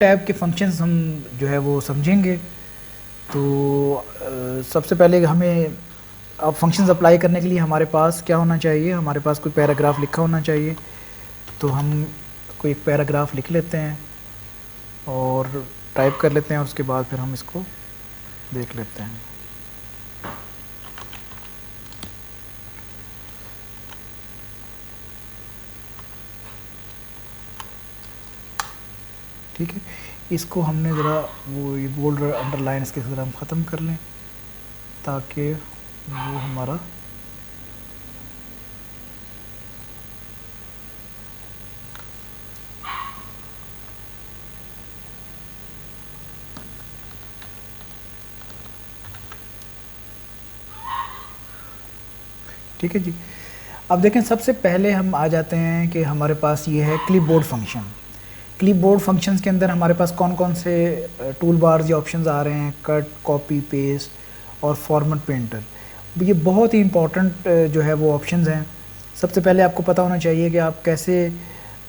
Tab کے functions ہم جو ہے وہ سمجھیں گے. تو سب سے پہلے ہمیں اب فنکشنز اپلائی کرنے کے لیے ہمارے پاس کیا ہونا چاہیے, ہمارے پاس کوئی پیراگراف لکھا ہونا چاہیے. تو ہم کوئی ایک پیراگراف لکھ لیتے ہیں اور ٹائپ کر لیتے ہیں, اور اس کے بعد پھر ہم اس کو دیکھ لیتے ہیں. ٹھیک ہے, اس کو ہم نے ذرا وہ یہ بولڈ انڈر لائن اس کے ذرا ہم ختم کر لیں تاکہ وہ ہمارا ٹھیک ہے جی. اب دیکھیں سب سے پہلے ہم آ جاتے ہیں کہ ہمارے پاس یہ ہے clip board function. Clip board functions کے اندر ہمارے پاس کون کون سے ٹول بارز یا آپشنز آ رہے ہیں, کٹ, کاپی, پیسٹ اور فارمیٹ پرنٹر. یہ بہت ہی امپورٹنٹ جو ہے وہ آپشنز ہیں. سب سے پہلے آپ کو پتہ ہونا چاہیے کہ آپ کیسے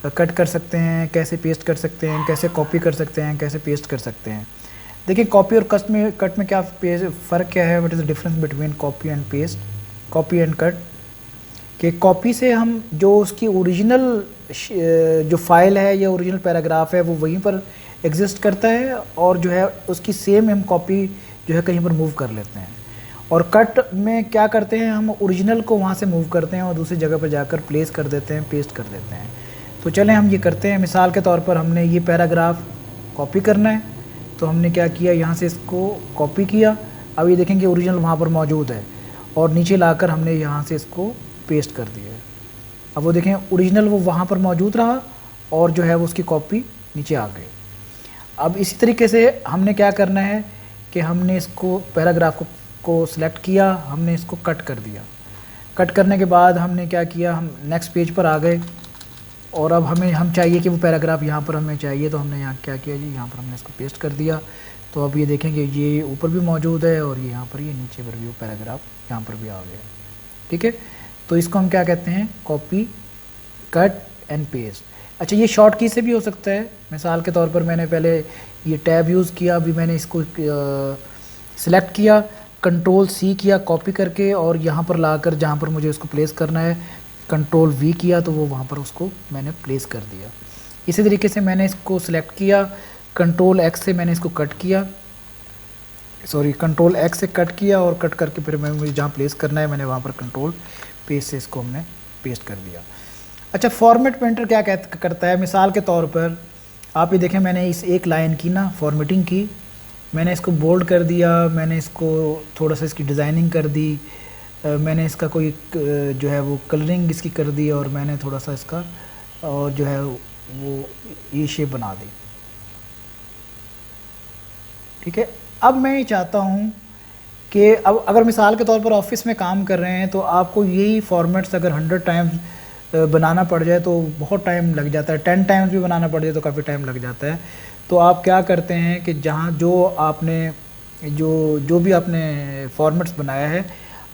کٹ کر سکتے ہیں, کیسے پیسٹ کر سکتے ہیں, کیسے کاپی کر سکتے ہیں, کیسے پیسٹ کر سکتے ہیں. دیکھیں کاپی اور کٹ میں کیا فرق کیا ہے, what is the difference between copy and paste, copy and cut. کہ کاپی سے ہم جو اس کی اوریجنل جو فائل ہے یا اوریجنل پیراگراف ہے وہ وہیں پر ایگزسٹ کرتا ہے, اور جو ہے اس کی سیم ہم کاپی جو ہے کہیں پر موو کر لیتے ہیں. اور کٹ میں کیا کرتے ہیں, ہم اوریجنل کو وہاں سے موو کرتے ہیں اور دوسری جگہ پر جا کر پلیس کر دیتے ہیں, پیسٹ کر دیتے ہیں. تو چلیں ہم یہ کرتے ہیں. مثال کے طور پر ہم نے یہ پیراگراف کاپی کرنا ہے, تو ہم نے کیا کیا, یہاں سے اس کو کاپی کیا. اب یہ دیکھیں کہ اوریجنل وہاں پر موجود ہے, اور نیچے لا کر ہم نے یہاں سے اس کو پیسٹ کر دیا ہے. اب وہ دیکھیں اوریجنل وہ وہاں پر موجود رہا, اور جو ہے وہ اس کی کاپی نیچے آ گئی. اب اسی طریقے سے ہم نے کیا کرنا ہے کہ ہم نے اس کو پیراگراف کو سلیکٹ کیا, ہم نے اس کو کٹ کر دیا. کٹ کرنے کے بعد ہم نے کیا کیا, ہم نیکسٹ پیج پر آ گئے, اور اب ہم چاہیے کہ وہ پیراگراف یہاں پر ہمیں چاہیے, تو ہم نے یہاں کیا کیا جی, یہاں پر ہم نے اس کو پیسٹ کر دیا. تو اب یہ دیکھیں کہ یہ اوپر بھی موجود ہے, اور یہاں پر یہ نیچے پر بھی وہ پیراگراف یہاں پر بھی آ گیا. ٹھیک ہے, تو اس کو ہم کیا کہتے ہیں, کاپی, کٹ اینڈ پیسٹ. اچھا یہ شارٹ کی سے بھی ہو سکتا ہے. مثال کے طور پر میں نے پہلے یہ ٹیب یوز کیا, ابھی میں نے اس کو سلیکٹ کیا, کنٹرول سی کیا کاپی کر کے, اور یہاں پر لا کر جہاں پر مجھے اس کو پلیس کرنا ہے کنٹرول وی کیا, تو وہ وہاں پر اس کو میں نے پلیس کر دیا. اسی طریقے سے میں نے اس کو سلیکٹ کیا, کنٹرول ایکس سے میں نے اس کو کٹ کیا, کنٹرول ایکس سے کٹ کیا, اور کٹ کر کے پھر مجھے جہاں پلیس کرنا ہے میں نے وہاں پر کنٹرول پیسٹ سے اس کو ہم نے پیسٹ کر دیا. اچھا فارمیٹ پرنٹر کیا کرتا ہے, مثال کے طور پر آپ یہ دیکھیں, میں نے اس ایک لائن کی نا فارمیٹنگ کی, میں نے اس کو بولڈ کر دیا, میں نے اس کو تھوڑا سا اس کی ڈیزائننگ کر دی, میں نے اس کا کوئی جو ہے وہ کلرنگ اس کی کر دی, اور میں نے تھوڑا سا اس کا اور جو ہے وہ یہ شیپ بنا دی. ٹھیک ہے, اب میں یہ چاہتا ہوں کہ اب اگر مثال کے طور پر آفس میں کام کر رہے ہیں, تو آپ کو یہی فارمیٹس اگر 100 ٹائمز بنانا پڑ جائے تو بہت ٹائم لگ جاتا ہے, 10 ٹائمز بھی بنانا پڑ جائے تو کافی ٹائم لگ جاتا ہے. تو آپ کیا کرتے ہیں کہ جہاں جو بھی آپ نے فارمیٹس بنایا ہے,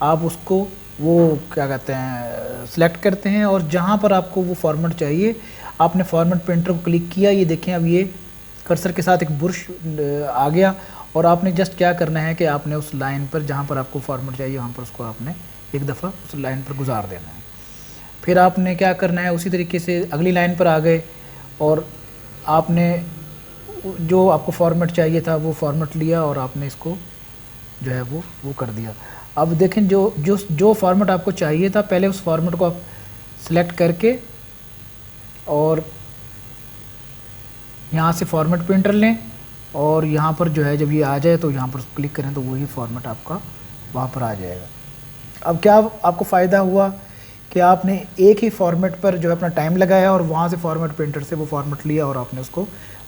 آپ اس کو وہ کیا کہتے ہیں سلیکٹ کرتے ہیں, اور جہاں پر آپ کو وہ فارمیٹ چاہیے آپ نے فارمیٹ پرنٹر کو کلک کیا. یہ دیکھیں اب یہ کرسر کے ساتھ ایک برش آ گیا, اور آپ نے جسٹ کیا کرنا ہے کہ آپ نے اس لائن پر جہاں پر آپ کو فارمیٹ چاہیے وہاں پر اس کو آپ نے ایک دفعہ اس لائن پر گزار دینا ہے. پھر آپ نے کیا کرنا ہے, اسی طریقے سے اگلی لائن پر آ گئے, اور آپ نے جو آپ کو فارمیٹ چاہیے تھا وہ فارمیٹ لیا, اور آپ نے اس کو جو ہے وہ کر دیا. اب دیکھیں جو فارمیٹ آپ کو چاہیے تھا, پہلے اس فارمیٹ کو آپ سلیکٹ کر کے اور یہاں سے فارمیٹ پرنٹر لیں, اور یہاں پر جو ہے جب یہ آ جائے تو یہاں پر کلک کریں تو وہی فارمیٹ آپ کا وہاں پر آ جائے گا. اب کیا آپ کو فائدہ ہوا کہ آپ نے ایک ہی فارمیٹ پر جو ہے اپنا ٹائم لگایا, اور وہاں سے فارمیٹ پرنٹر سے وہ فارمیٹ لیا, اور آپ نے اس کو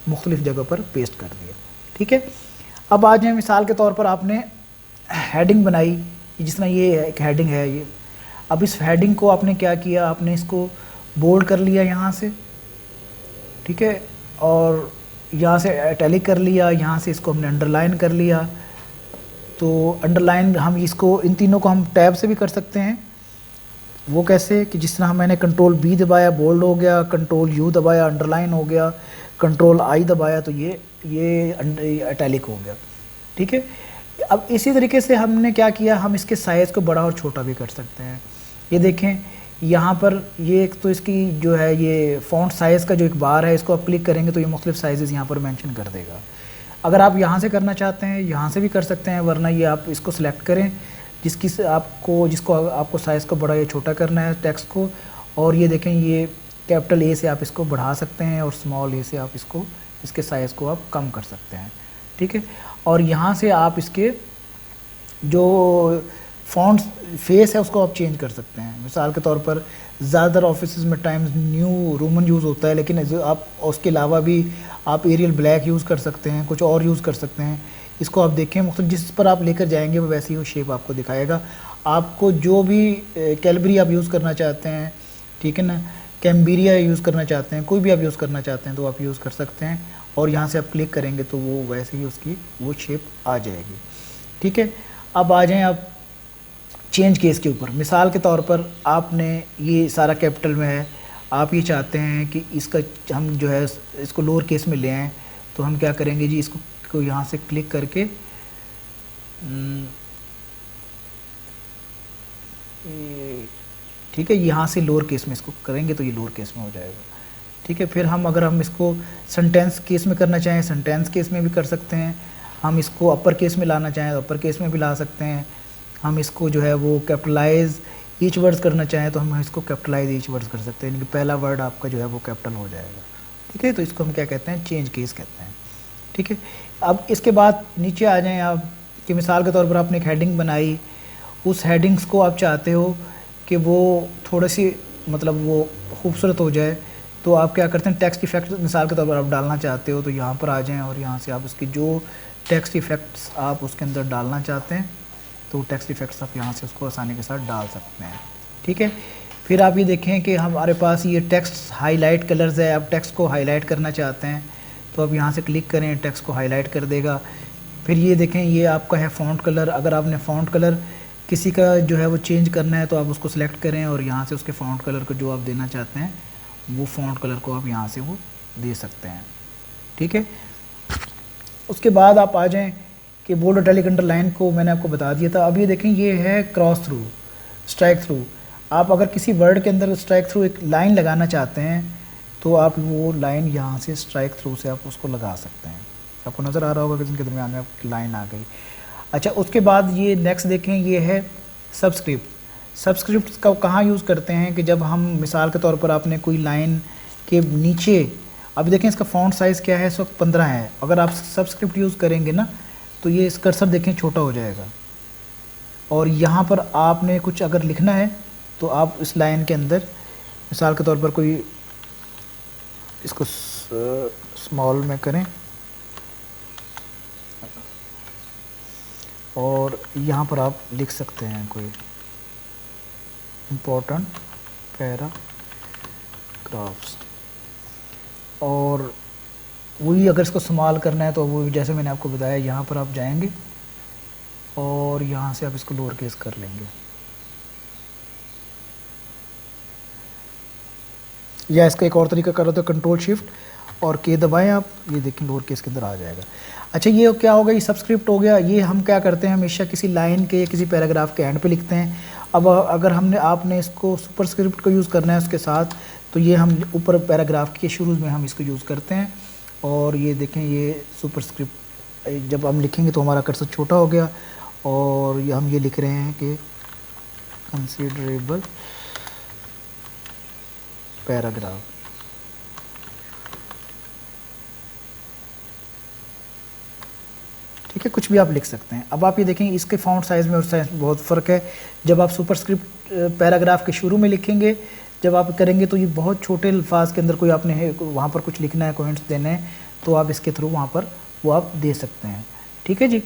مختلف جگہ پر پیسٹ کر دیا. ٹھیک ہے, اب آ جائیں مثال کے طور پر آپ نے ہیڈنگ بنائی, جس طرح یہ ایک ہیڈنگ ہے یہ. اب اس ہیڈنگ کو آپ نے کیا کیا, آپ نے اس کو بولڈ کر لیا یہاں سے, ٹھیک ہے, اور یہاں سے ایٹیلک کر لیا, یہاں سے اس کو ہم نے انڈر لائن کر لیا. تو انڈر لائن ہم اس کو ان تینوں کو ہم ٹیب سے بھی کر سکتے ہیں. وہ کیسے کہ جس طرح میں نے کنٹرول بی دبایا بولڈ ہو گیا, کنٹرول یو دبایا انڈر لائن ہو گیا, کنٹرول آئی دبایا تو یہ اٹیلک ہو گیا. ٹھیک ہے. اب اسی طریقے سے ہم نے کیا کیا, ہم اس کے سائز کو بڑا اور چھوٹا بھی کر سکتے ہیں. یہ دیکھیں یہاں پر یہ ایک تو اس کی جو ہے یہ فونٹ سائز کا جو ایک بار ہے, اس کو آپ کلک کریں گے تو یہ مختلف سائزز یہاں پر مینشن کر دے گا. اگر آپ یہاں سے کرنا چاہتے ہیں یہاں سے بھی کر سکتے ہیں, ورنہ یہ آپ اس کو سلیکٹ کریں جس کو آپ کو سائز کو بڑا یا چھوٹا کرنا ہے ٹیکسٹ کو. اور یہ دیکھیں یہ کیپٹل اے سے آپ اس کو بڑھا سکتے ہیں اور اسمال اے سے آپ اس کے سائز کو آپ کم کر سکتے ہیں. ٹھیک ہے. اور یہاں سے آپ اس کے جو فونٹ فیس ہے اس کو آپ چینج کر سکتے ہیں. مثال کے طور پر زیادہ تر آفیسز میں ٹائمز نیو رومن یوز ہوتا ہے, لیکن آپ اس کے علاوہ بھی آپ ایریل بلیک یوز کر سکتے ہیں, کچھ اور یوز کر سکتے ہیں. اس کو آپ دیکھیں مختلف جس پر آپ لے کر جائیں گے وہ ویسی وہ شیپ آپ کو دکھائے گا. آپ کو جو بھی کیلبری آپ یوز کرنا چاہتے ہیں, ٹھیک ہے نا, کیمبیریا یوز کرنا چاہتے ہیں, کوئی بھی آپ یوز کرنا چاہتے ہیں تو آپ یوز کر سکتے ہیں. اور یہاں سے آپ کلک کریں گے تو وہ ویسے ہی اس کی وہ شیپ آ جائے گی. ٹھیک ہے. اب آ جائیں آپ چینج کیس کے اوپر. مثال کے طور پر آپ نے یہ سارا کیپٹل میں ہے, آپ یہ چاہتے ہیں کہ اس کا ہم جو ہے اس کو لوور کیس میں لے آئیں, تو ہم کیا کریں گے جی, اس کو یہاں سے کلک کر کے ٹھیک ہے, یہاں سے لوور کیس میں اس کو کریں گے تو یہ لوور کیس میں ہو جائے گا. ٹھیک ہے. پھر اگر ہم اس کو سنٹینس کیس میں کرنا چاہیں سنٹینس کیس میں بھی کر سکتے ہیں. ہم اس کو اپر کیس میں لانا چاہیں تو اپر کیس میں بھی لا سکتے ہیں. ہم اس کو جو ہے وہ کیپٹلائز ایچ ورڈز کرنا چاہیں تو ہم اس کو کیپٹلائز ایچ ورڈز کر سکتے ہیں, یعنی کہ پہلا ورڈ آپ کا جو ہے وہ کیپٹل ہو جائے گا. ٹھیک ہے. تو اس کو ہم کیا کہتے ہیں, چینج کیس کہتے ہیں. ٹھیک ہے. اب اس کے بعد نیچے آ جائیں آپ کہ مثال کے طور پر آپ نے ایک ہیڈنگ بنائی, اس ہیڈنگس کو آپ چاہتے ہو کہ وہ تھوڑی سی مطلب وہ خوبصورت ہو جائے, تو آپ کیا کرتے ہیں ٹیکسٹ ایفیکٹ مثال کے طور پر آپ ڈالنا چاہتے ہو تو یہاں پر آ جائیں اور یہاں سے آپ اس کی جو ٹیکسٹ ایفیکٹس آپ اس کے اندر ڈالنا چاہتے ہیں تو ٹیکسٹ ایفیکٹس آپ یہاں سے اس کو آسانی کے ساتھ ڈال سکتے ہیں. ٹھیک ہے. پھر آپ یہ دیکھیں کہ ہمارے پاس یہ ٹیکسٹ ہائی لائٹ کلرز ہے. آپ ٹیکسٹ کو ہائی لائٹ کرنا چاہتے ہیں تو آپ یہاں سے کلک کریں, ٹیکسٹ کو ہائی لائٹ کر دے گا. پھر یہ دیکھیں یہ آپ کا ہے فونٹ کلر. اگر آپ نے فونٹ کلر کسی کا جو ہے وہ چینج کرنا ہے تو آپ اس کو سلیکٹ کریں اور یہاں سے اس کے فونٹ کلر کو جو آپ دینا چاہتے ہیں وہ فونٹ کلر کو آپ یہاں سے وہ دے سکتے ہیں. ٹھیک ہے. اس کے بعد آپ آ جائیں کہ بولڈ اٹیلک انڈر لائن کو میں نے آپ کو بتا دیا تھا. اب یہ دیکھیں یہ ہے کراس تھرو, اسٹرائک تھرو. آپ اگر کسی ورڈ کے اندر اسٹرائک تھرو ایک لائن لگانا چاہتے ہیں تو آپ وہ لائن یہاں سے اسٹرائک تھرو سے آپ اس کو لگا سکتے ہیں. آپ کو نظر آ رہا ہوگا کہ ان کے درمیان میں آپ کی لائن آ گئی. اچھا, اس کے بعد یہ نیکسٹ دیکھیں یہ ہے سبسکرپٹ. سبسکرپٹ کا کہاں یوز کرتے ہیں کہ جب ہم مثال کے طور پر آپ نے کوئی لائن کے نیچے, اب دیکھیں اس کا فونٹ سائز کیا ہے, اس وقت 15 ہے. اگر آپ سبسکرپٹ یوز کریں گے نا تو یہ اس کرسر دیکھیں چھوٹا ہو جائے گا. اور یہاں پر آپ نے کچھ اگر لکھنا ہے تو آپ اس لائن کے اندر مثال کے طور پر کوئی اس کو اسمال میں کریں اور یہاں پر آپ لکھ سکتے ہیں کوئی امپورٹنٹ پیراگرافس, اور وہی اگر اس کو اسمال کرنا ہے تو وہ جیسے میں نے آپ کو بتایا یہاں پر آپ جائیں گے اور یہاں سے آپ اس کو لوور کیس کر لیں گے, یا اس کا ایک اور طریقہ کرو تو کنٹرول شفٹ اور کے دبائیں آپ, یہ دیکھیں لوور کیس کے اندر آ جائے گا. اچھا, یہ کیا ہوگا, یہ سبسکرپٹ ہو گیا. یہ ہم کیا کرتے ہیں ہمیشہ کسی لائن کے یا کسی پیراگراف کے اینڈ پہ لکھتے ہیں. اب اگر آپ نے اس کو سپر اسکرپٹ کو یوز کرنا ہے اس کے ساتھ تو یہ ہم اوپر پیراگراف کے شروع میں ہم اس کو یوز کرتے ہیں. اور یہ دیکھیں یہ سپر اسکرپٹ جب ہم لکھیں گے تو ہمارا کرسر چھوٹا ہو گیا اور ہم یہ لکھ رہے ہیں کہ کنسیڈریبل پیراگراف. ٹھیک ہے, کچھ بھی آپ لکھ سکتے ہیں. اب آپ یہ دیکھیں اس کے فونٹ سائز میں اور سائز میں بہت فرق ہے. جب آپ سپر اسکرپٹ پیراگراف کے شروع میں لکھیں گے, جب آپ کریں گے تو یہ بہت چھوٹے الفاظ کے اندر کوئی آپ نے وہاں پر کچھ لکھنا ہے, کوئنٹس دینے ہیں تو آپ اس کے تھرو وہاں پر وہ آپ دے سکتے ہیں. ٹھیک ہے جی.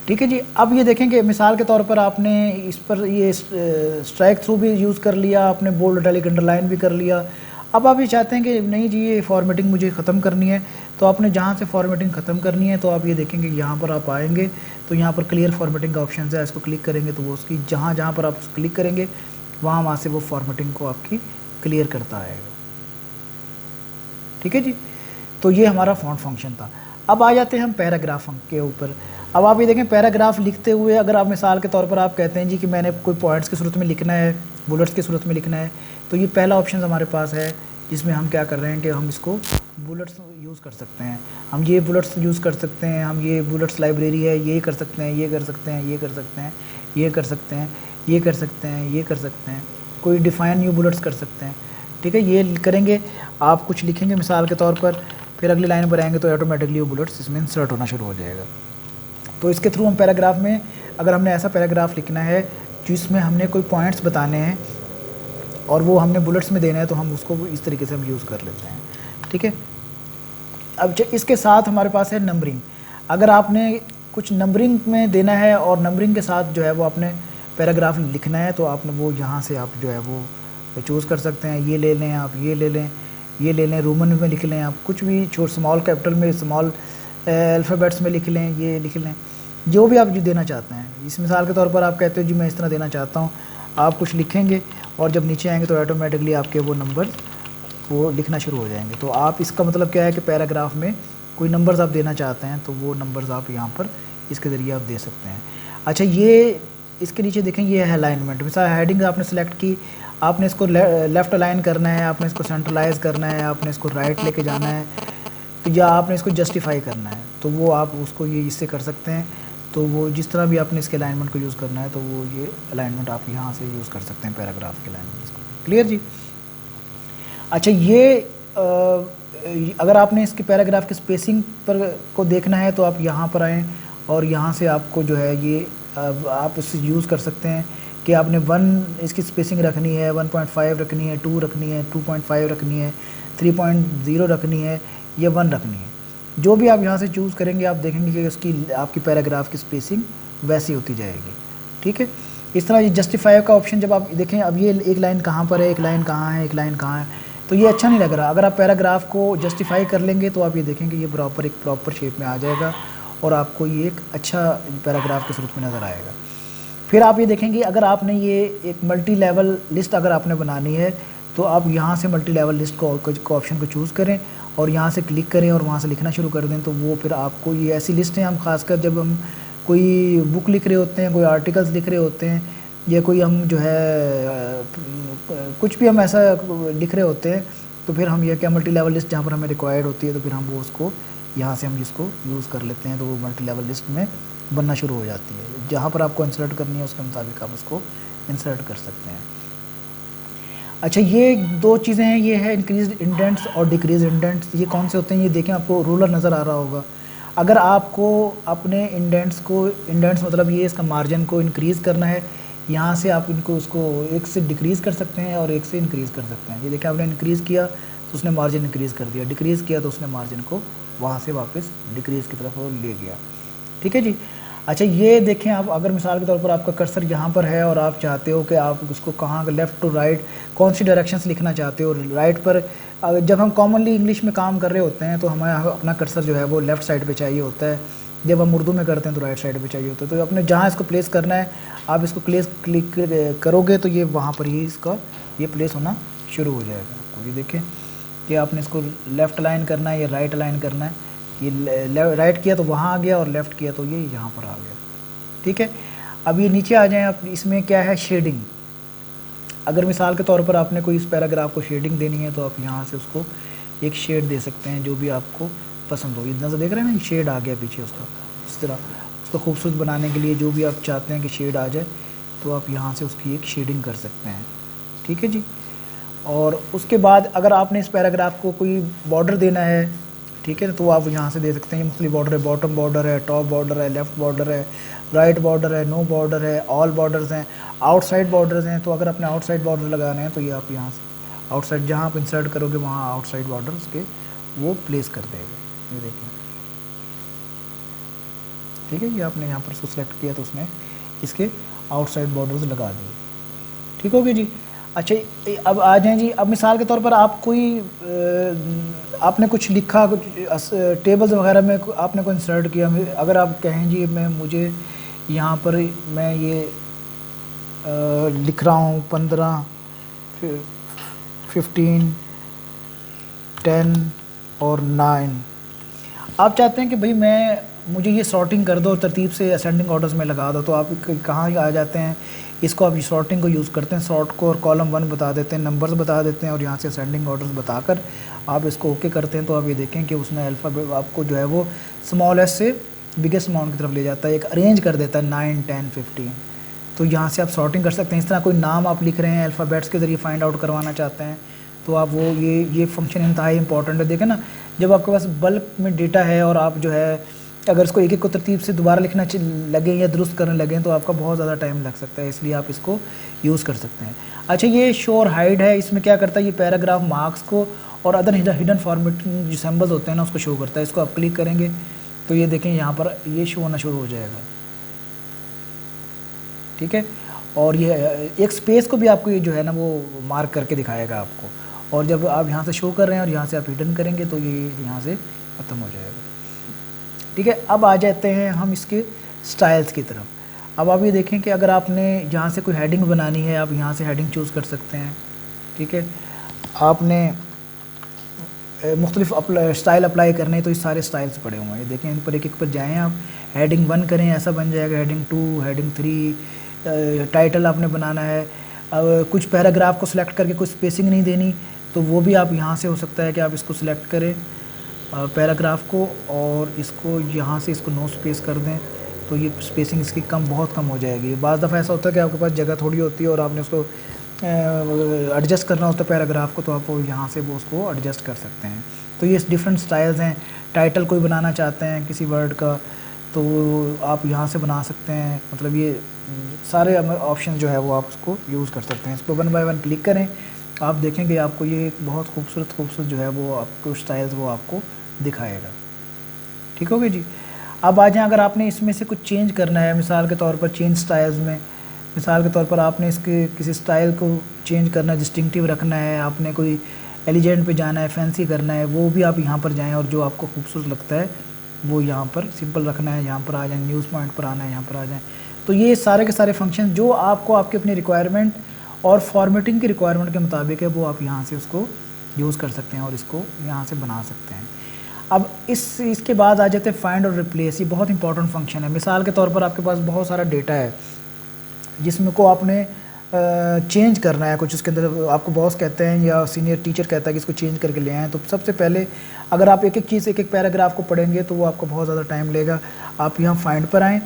ٹھیک ہے جی. اب یہ دیکھیں کہ مثال کے طور پر آپ نے اس پر یہ اسٹرائک تھرو بھی یوز کر لیا, آپ نے بولڈ اٹیلک انڈر لائن بھی کر لیا. اب آپ یہ چاہتے ہیں کہ نہیں جی یہ فارمیٹنگ مجھے ختم کرنی ہے, تو آپ نے جہاں سے فارمیٹنگ ختم کرنی ہے تو آپ یہ دیکھیں کہ یہاں پر آپ آئیں گے تو یہاں پر کلیئر فارمیٹنگ کا آپشنز ہے, اس کو کلک کریں گے تو وہ اس کی جہاں پر آپ کلک کریں گے وہاں سے وہ فارمیٹنگ کو آپ کی کلیئر کرتا آئے گا. ٹھیک ہے جی. تو یہ ہمارا فونٹ فنکشن تھا. اب آ جاتے ہیں ہم پیراگراف کے اوپر. اب آپ یہ دیکھیں پیراگراف لکھتے ہوئے اگر آپ مثال کے طور پر آپ کہتے ہیں جی کہ میں نے کوئی پوائنٹس کی صورت میں لکھنا ہے, بلٹس کی صورت میں لکھنا ہے, تو یہ پہلا آپشن ہمارے پاس ہے جس میں ہم کیا کر رہے ہیں کہ ہم اس کو بلٹس یوز کر سکتے ہیں. ہم یہ بلٹس یوز کر سکتے ہیں, ہم یہ بلٹس لائبریری ہے یہ کر سکتے ہیں, یہ کر سکتے ہیں, یہ کر سکتے ہیں, یہ کر سکتے ہیں, یہ کر سکتے ہیں, یہ کر سکتے ہیں, کوئی ڈیفائن نیو بلٹس کر سکتے ہیں. ٹھیک ہے, یہ کریں گے. آپ کچھ لکھیں گے مثال کے طور پر, پھر اگلی لائن پر آئیں گے تو آٹومیٹکلی وہ بلٹس اس میں انسرٹ ہونا شروع ہو جائے گا. تو اس کے تھرو ہم پیراگراف میں اگر ہم نے ایسا پیراگراف لکھنا ہے جس میں ہم نے کوئی پوائنٹس بتانے ہیں اور وہ ہم نے بلٹس میں دینا ہے تو ہم اس کو اس طریقے سے ہم یوز کر لیتے ہیں. ٹھیک ہے. اب اس کے ساتھ ہمارے پاس ہے نمبرنگ. اگر آپ نے کچھ نمبرنگ میں دینا ہے اور نمبرنگ کے ساتھ جو ہے وہ آپ نے پیراگراف لکھنا ہے تو آپ نے وہ یہاں سے آپ جو ہے وہ چوز کر سکتے ہیں. یہ لے لیں آپ, یہ لے لیں, یہ لے لیں, رومن میں لکھ لیں آپ, کچھ بھی اسمال کیپٹل میں اسمال الفابیٹس میں لکھ لیں, یہ لکھ لیں, جو بھی آپ جو دینا چاہتے ہیں. اس مثال کے طور پر آپ کہتے ہو جی میں اس طرح دینا چاہتا ہوں, آپ کچھ لکھیں گے اور جب نیچے آئیں گے تو آٹومیٹکلی آپ کے وہ نمبر وہ لکھنا شروع ہو جائیں گے. تو آپ اس کا مطلب کیا ہے کہ پیراگراف میں کوئی نمبرز آپ دینا چاہتے ہیں تو وہ نمبرز آپ یہاں پر اس کے ذریعے آپ دے سکتے ہیں. اچھا, یہ اس کے نیچے دیکھیں یہ ہے الائنمنٹ. مثال ہیڈنگ آپ نے سلیکٹ کی, آپ نے اس کو لیفٹ الائن کرنا ہے, آپ نے اس کو سینٹرلائز کرنا ہے, آپ نے اس کو رائٹ لے کے جانا ہے, یا آپ نے اس کو جسٹیفائی کرنا ہے تو وہ آپ اس کو یہ اس سے کر سکتے ہیں. تو وہ جس طرح بھی آپ نے اس کے الائنمنٹ کو یوز کرنا ہے تو وہ یہ الائنمنٹ آپ یہاں سے یوز کر سکتے ہیں پیراگراف کے الائنمنٹس کو. کلیئر جی. اچھا, یہ اگر آپ نے اس کے پیراگراف کے اسپیسنگ پر کو دیکھنا ہے تو آپ یہاں پر آئیں اور یہاں سے آپ کو جو ہے یہ آپ اس سے یوز کر سکتے ہیں کہ آپ نے 1 اس کی اسپیسنگ رکھنی ہے, 1.5 رکھنی ہے, 2 رکھنی ہے, 2.5 رکھنی ہے, 3.0 رکھنی ہے, یا 1 رکھنی ہے. جو بھی آپ یہاں سے چوز کریں گے آپ دیکھیں گے کہ اس کی آپ کی پیراگراف کی اسپیسنگ ویسی ہوتی جائے گی. ٹھیک ہے. اس طرح یہ جسٹیفائی کا آپشن جب آپ دیکھیں, اب یہ ایک لائن کہاں پر ہے, ایک لائن کہاں ہے, ایک لائن کہاں ہے, تو یہ اچھا نہیں لگ رہا. اگر آپ پیراگراف کو جسٹیفائی کر لیں گے تو آپ یہ دیکھیں کہ یہ ایک پراپر شیپ میں آ جائے گا اور آپ کو یہ ایک اچھا پیراگراف کے صورت میں نظر آئے گا. پھر آپ یہ دیکھیں گے اگر آپ نے یہ ایک ملٹی لیول لسٹ اگر آپ نے بنانی ہے تو آپ یہاں سے ملٹی لیول لسٹ کو آپشن کو چوز کریں اور یہاں سے کلک کریں اور وہاں سے لکھنا شروع کر دیں. تو وہ پھر آپ کو یہ ایسی لسٹ ہیں, ہم خاص کر جب ہم کوئی بک لکھ رہے ہوتے ہیں, کوئی آرٹیکلس لکھ رہے ہوتے ہیں, یا کوئی ہم جو ہے کچھ بھی ہم ایسا لکھ رہے ہوتے ہیں تو پھر ہم یہ کیا ملٹی لیول لسٹ جہاں پر ہمیں ریکوائرڈ ہوتی ہے تو پھر ہم وہ اس کو یہاں سے ہم اس کو یوز کر لیتے ہیں. تو وہ ملٹی لیول لسٹ میں بننا شروع ہو جاتی ہے. جہاں پر آپ کو انسرٹ کرنی ہے اس کے مطابق آپ اس کو انسرٹ کر سکتے ہیں. اچھا, یہ 2 چیزیں ہیں, یہ ہے انکریزڈ انڈینٹس اور ڈیکریز انڈینٹس. یہ کون سے ہوتے ہیں یہ دیکھیں, آپ کو رولر نظر آ رہا ہوگا. اگر آپ کو اپنے انڈینٹس مطلب یہ اس کا مارجن کو انکریز کرنا ہے, یہاں سے آپ ان کو اس کو 1 سے ڈیکریز کر سکتے ہیں اور 1 سے انکریز کر سکتے ہیں. یہ دیکھیں آپ نے انکریز کیا تو اس نے مارجن انکریز کر دیا, ڈیکریز کیا تو اس نے مارجن کو وہاں سے واپس ڈیکریز کی طرف لے گیا. ٹھیک ہے جی. اچھا, یہ دیکھیں آپ اگر مثال کے طور پر آپ کا کرسر یہاں پر ہے اور آپ چاہتے ہو کہ آپ اس کو کہاں لیفٹ ٹو رائٹ کون سی ڈائریکشن سے لکھنا چاہتے ہو. رائٹ پر جب ہم کامنلی انگلش میں کام کر رہے ہوتے ہیں تو ہمیں اپنا کرسر جو ہے وہ لیفٹ سائڈ پہ چاہیے ہوتا ہے, جب ہم اردو میں کرتے ہیں تو رائٹ سائڈ پہ چاہیے ہوتا ہے. تو اپنے جہاں اس کو پلیس کرنا ہے آپ اس کو کلک کرو گے تو یہ وہاں پر ہی اس کا یہ پلیس ہونا شروع ہو جائے گا. آپ کو یہ دیکھیں کہ آپ نے اس کو لیفٹ لائن کرنا ہے یا رائٹ لائن کرنا ہے. یہ رائٹ کیا تو وہاں آ گیا اور لیفٹ کیا تو یہ یہاں پر آ گیا. ٹھیک ہے. اب یہ نیچے آ جائیں آپ, اس میں کیا ہے شیڈنگ. اگر مثال کے طور پر آپ نے کوئی اس پیراگراف کو شیڈنگ دینی ہے تو آپ یہاں سے اس کو ایک شیڈ دے سکتے ہیں جو بھی آپ کو پسند ہو. یہ نظر دیکھ رہے ہیں نا, شیڈ آ گیا پیچھے اس کا. اس طرح اس کو خوبصورت بنانے کے لیے جو بھی آپ چاہتے ہیں کہ شیڈ آ جائے تو آپ یہاں سے اس کی ایک شیڈنگ کر سکتے ہیں. ٹھیک ہے جی. اور اس کے بعد اگر آپ نے اس پیراگراف کو کوئی بارڈر دینا ہے, ٹھیک ہے, تو آپ یہاں سے دے سکتے ہیں. یہ مختلف بارڈر ہے, باٹم بارڈر ہے, ٹاپ بارڈر ہے, لیفٹ بارڈر ہے, رائٹ بارڈر ہے, نو بارڈر ہے, آل بارڈرز ہیں, آؤٹ سائڈ بارڈرز ہیں. تو اگر اپنے آؤٹ سائڈ بارڈر لگانے ہیں تو یہ آپ یہاں سے آؤٹ سائڈ جہاں آپ انسرٹ کرو گے وہاں آؤٹ سائڈ بارڈرز کے وہ پلیس کر دے گا. یہ دیکھیں, ٹھیک ہے. یہ آپ نے یہاں پر اس کو سلیکٹ کیا تو اس نے اس کے آؤٹ سائڈ بارڈرز لگا دیے. ٹھیک ہوگی جی. اچھا, اب آ جائیں جی. اب مثال کے طور پر آپ کوئی آپ نے کچھ لکھا, کچھ ٹیبلز وغیرہ میں آپ نے کوئی انسرٹ کیا. اگر آپ کہیں جی مجھے یہاں پر میں یہ لکھ رہا ہوں 15 15 10 اور 9. آپ چاہتے ہیں کہ بھئی مجھے یہ سارٹنگ کر دو اور ترتیب سے اسینڈنگ آرڈرز میں لگا دو، تو آپ کہاں آ جاتے ہیں، اس کو آپ سارٹنگ کو یوز کرتے ہیں، سارٹ کو، اور کالم 1 بتا دیتے ہیں، نمبرز بتا دیتے ہیں، اور یہاں سے اسینڈنگ آرڈرز بتا کر آپ اس کو اوکے کرتے ہیں. تو آپ یہ دیکھیں کہ اس نے الفابیٹ آپ کو جو ہے وہ اسمال ایس سے بگیسٹ اماؤنٹ کی طرف لے جاتا ہے، ایک ارینج کر دیتا ہے 9 10 15. تو یہاں سے آپ سارٹنگ کر سکتے ہیں. اس طرح کوئی نام آپ لکھ رہے ہیں الفابیٹس کے ذریعے فائنڈ آؤٹ کروانا چاہتے ہیں، تو آپ وہ یہ فنکشن انتہائی امپورٹنٹ ہے. دیکھیں نا، جب آپ کے پاس بلک میں ڈیٹا ہے اور آپ جو ہے اگر اس کو ایک ایک کو ترتیب سے دوبارہ لکھنا لگیں یا درست کرنے لگیں تو آپ کا بہت زیادہ ٹائم لگ سکتا ہے، اس لیے آپ اس کو یوز کر سکتے ہیں. اچھا، یہ شو اور ہائڈ ہے، اس میں کیا کرتا ہے، یہ پیراگراف مارکس کو اور ادر ہڈن فارمیٹ جو سمبلز ہوتے ہیں نا اس کو شو کرتا ہے. اس کو آپ کلک کریں گے تو یہ دیکھیں یہاں پر یہ شو ہونا شروع ہو جائے گا. ٹھیک ہے، اور یہ ایک سپیس کو بھی آپ کو یہ جو ہے نا وہ مارک کر کے دکھائے گا آپ کو. اور جب آپ یہاں سے شو کر رہے ہیں اور یہاں سے آپ ہڈن کریں گے تو یہ یہاں سے ختم ہو جائے گا. ٹھیک ہے، اب آ جاتے ہیں ہم اس کے سٹائلز کی طرف. اب آپ یہ دیکھیں کہ اگر آپ نے یہاں سے کوئی ہیڈنگ بنانی ہے، آپ یہاں سے ہیڈنگ چوز کر سکتے ہیں. ٹھیک ہے، آپ نے مختلف سٹائل اپلائی کرنے ہیں تو یہ سارے سٹائلز پڑے ہوئے ہیں. یہ دیکھیں ان پر ایک ایک پر جائیں، آپ ہیڈنگ 1 کریں، ایسا بن جائے گا. ہیڈنگ 2، ہیڈنگ 3، ٹائٹل آپ نے بنانا ہے. اب کچھ پیراگراف کو سلیکٹ کر کے کوئی اسپیسنگ نہیں دینی تو وہ بھی آپ یہاں سے ہو سکتا ہے کہ آپ اس کو سلیکٹ کریں پیراگراف کو، اور اس کو یہاں سے اس کو نو اسپیس کر دیں تو یہ اسپیسنگ اس کی بہت کم ہو جائے گی. بعض دفعہ ایسا ہوتا ہے کہ آپ کے پاس جگہ تھوڑی ہوتی ہے اور آپ نے اس کو ایڈجسٹ کرنا ہوتا ہے پیراگراف کو، تو آپ یہاں سے وہ اس کو ایڈجسٹ کر سکتے ہیں. تو یہ ڈفرینٹ سٹائلز ہیں. ٹائٹل کوئی بنانا چاہتے ہیں کسی ورڈ کا تو آپ یہاں سے بنا سکتے ہیں. مطلب یہ سارے آپشن جو ہے وہ آپ اس کو یوز کر سکتے ہیں. اس کو 1 بائی 1 کلک کریں، آپ دیکھیں گے آپ کو یہ بہت خوبصورت جو ہے وہ آپ کو سٹائلز وہ آپ کو دکھائے گا. ٹھیک ہو گیا جی. اب آ جائیں، اگر آپ نے اس میں سے کچھ چینج کرنا ہے، مثال کے طور پر چینج سٹائلز میں، مثال کے طور پر آپ نے اس کے کسی سٹائل کو چینج کرنا ہے، ڈسٹنکٹیو رکھنا ہے، آپ نے کوئی ایلیجنٹ پہ جانا ہے، فینسی کرنا ہے، وہ بھی آپ یہاں پر جائیں اور جو آپ کو خوبصورت لگتا ہے وہ یہاں پر سمپل رکھنا ہے. یہاں پر آ جائیں، نیوز پوائنٹ پر آنا ہے، یہاں پر آ جائیں. تو یہ سارے کے سارے فنکشن جو آپ کو آپ کی اپنی ریکوائرمنٹ اور فارمیٹنگ کی ریکوائرمنٹ کے مطابق ہے وہ آپ یہاں سے اس کو یوز کر سکتے ہیں اور اس کو یہاں سے بنا سکتے ہیں. اب اس کے بعد آ جاتے ہیں فائنڈ اور ریپلیس. یہ بہت امپورٹنٹ فنکشن ہے. مثال کے طور پر آپ کے پاس بہت سارا ڈیٹا ہے جس میں کو آپ نے چینج کرنا ہے کچھ، اس کے اندر آپ کو باس کہتے ہیں یا سینئر ٹیچر کہتا ہے کہ اس کو چینج کر کے لے آئیں. تو سب سے پہلے اگر آپ ایک ایک چیز ایک ایک پیراگراف کو پڑھیں گے تو وہ آپ کو بہت زیادہ ٹائم لے گا. آپ یہاں فائنڈ پر آئیں،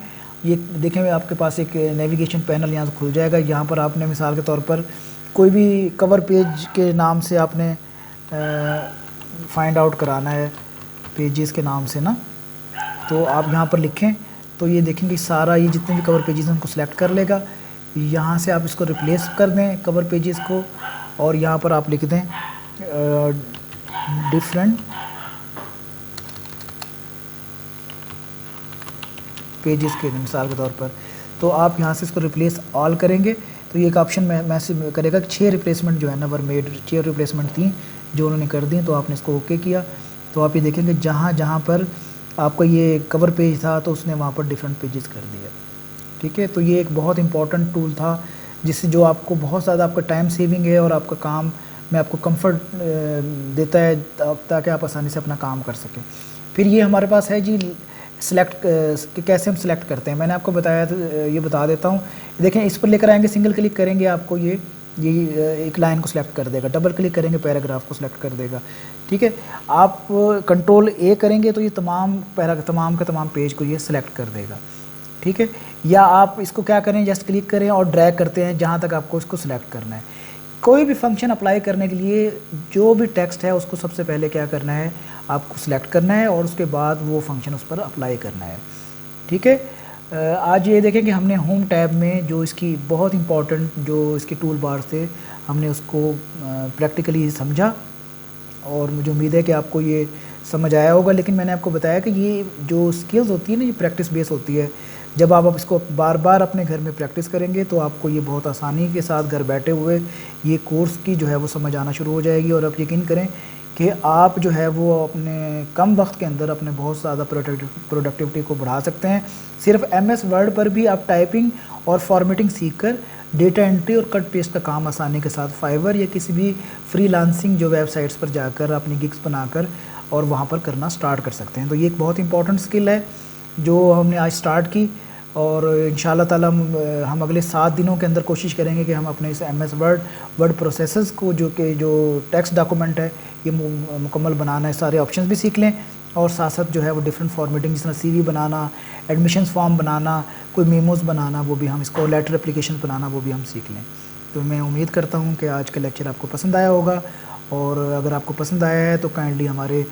یہ دیکھیں آپ کے پاس ایک نیویگیشن پینل یہاں سے کھل جائے گا. یہاں پر آپ نے مثال کے طور پر کوئی بھی کور پیج کے نام سے آپ نے فائنڈ آؤٹ کرانا ہے، پیجز کے نام سے نا، تو آپ یہاں پر لکھیں تو یہ دیکھیں کہ سارا یہ جتنے بھی کور پیجز ہیں ان کو سلیکٹ کر لے گا. یہاں سے آپ اس کو ریپلیس کر دیں کور پیجز کو، اور یہاں پر آپ لکھ دیں ڈفرینٹ پیجز کے مثال کے طور پر. تو آپ یہاں سے اس کو ریپلیس آل کریں گے تو یہ ایک آپشن میسج کرے گا کہ 6 ریپلیسمنٹ جو ہے نا ور میڈ، 6 ریپلیسمنٹ تھیں جو انہوں نے کر دیں. تو آپ نے اس کو اوکے کیا تو آپ یہ دیکھیں گے جہاں جہاں پر آپ کا یہ کور پیج تھا تو اس نے وہاں پر ڈفرینٹ پیجز کر دیا. ٹھیک ہے، تو یہ ایک بہت امپورٹنٹ ٹول تھا جس سے جو آپ کو بہت زیادہ آپ کا ٹائم سیونگ ہے اور آپ کا کام میں آپ کو کمفرٹ دیتا ہے تاکہ آپ آسانی سے اپنا کام کر سکیں. پھر یہ ہمارے پاس ہے جی سلیکٹ، کہ کیسے ہم سلیکٹ کرتے ہیں. میں نے آپ کو بتایا تھا، یہ بتا دیتا ہوں. دیکھیں اس پر لے کر آئیں گے، سنگل کلک کریں گے آپ کو یہ ایک لائن کو سلیکٹ کر دے گا. ڈبل کلک کریں گے پیراگراف کو سلیکٹ کر دے گا. ٹھیک ہے، آپ کنٹرول اے کریں گے تو یہ تمام کے تمام پیج کو یہ سلیکٹ کر دے گا. ٹھیک ہے، یا آپ اس کو کیا کریں، جسٹ کلک کریں اور ڈریگ کرتے ہیں جہاں تک آپ کو اس کو سلیکٹ کرنا ہے. کوئی بھی فنکشن اپلائی کرنے کے لیے جو بھی ٹیکسٹ ہے اس کو سب سے پہلے کیا کرنا ہے، آپ کو سلیکٹ کرنا ہے اور اس کے بعد وہ فنکشن اس پر اپلائی کرنا ہے. ٹھیک ہے، آج یہ دیکھیں کہ ہم نے ہوم ٹیب میں جو اس کی بہت امپورٹنٹ جو اس کی ٹول بار تھے ہم نے اس کو پریکٹیکلی سمجھا، اور مجھے امید ہے کہ آپ کو یہ سمجھ آیا ہوگا. لیکن میں نے آپ کو بتایا کہ یہ جو اسکلز ہوتی ہیں نا، یہ پریکٹس بیس ہوتی ہے. جب آپ اس کو بار بار اپنے گھر میں پریکٹس کریں گے تو آپ کو یہ بہت آسانی کے ساتھ گھر بیٹھے ہوئے یہ کورس کی جو ہے وہ سمجھ آنا شروع ہو جائے گی. اور آپ یقین کریں کہ آپ جو ہے وہ اپنے کم وقت کے اندر اپنے بہت زیادہ پروڈکٹیوٹی کو بڑھا سکتے ہیں. صرف ایم ایس ورڈ پر بھی آپ ٹائپنگ اور فارمیٹنگ سیکھ کر ڈیٹا انٹری اور کٹ پیسٹ کا کام آسانی کے ساتھ فائیور یا کسی بھی فری لانسنگ جو ویب سائٹس پر جا کر اپنی گگس بنا کر اور وہاں پر کرنا سٹارٹ کر سکتے ہیں. تو یہ ایک بہت امپورٹنٹ اسکل ہے جو ہم نے آج سٹارٹ کی, اور انشاءاللہ تعالیٰ ہم اگلے 7 دنوں کے اندر کوشش کریں گے کہ ہم اپنے اس ایم ایس ورڈ پروسیسز کو جو ٹیکسٹ ڈاکومنٹ ہے یہ مکمل بنانا ہے, سارے آپشنز بھی سیکھ لیں, اور ساتھ ساتھ جو ہے وہ ڈفرینٹ فارمیٹنگ جس طرح سی وی بنانا, ایڈمیشنز فارم بنانا, کوئی میموز بنانا, وہ بھی ہم اس کو لیٹر اپلیکیشن بنانا وہ بھی ہم سیکھ لیں. تو میں امید کرتا ہوں کہ آج کا لیکچر آپ کو پسند آیا ہوگا, اور اگر آپ کو پسند آیا ہے تو کائنڈلی ہمارے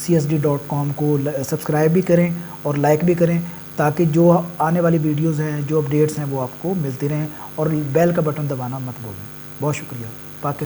CSD.com کو سبسکرائب بھی کریں اور لائک بھی کریں, تاکہ جو آنے والی ویڈیوز ہیں, جو اپڈیٹس ہیں وہ آپ کو ملتی رہیں, اور بیل کا بٹن دبانا مت بھولیں. بہت شکریہ.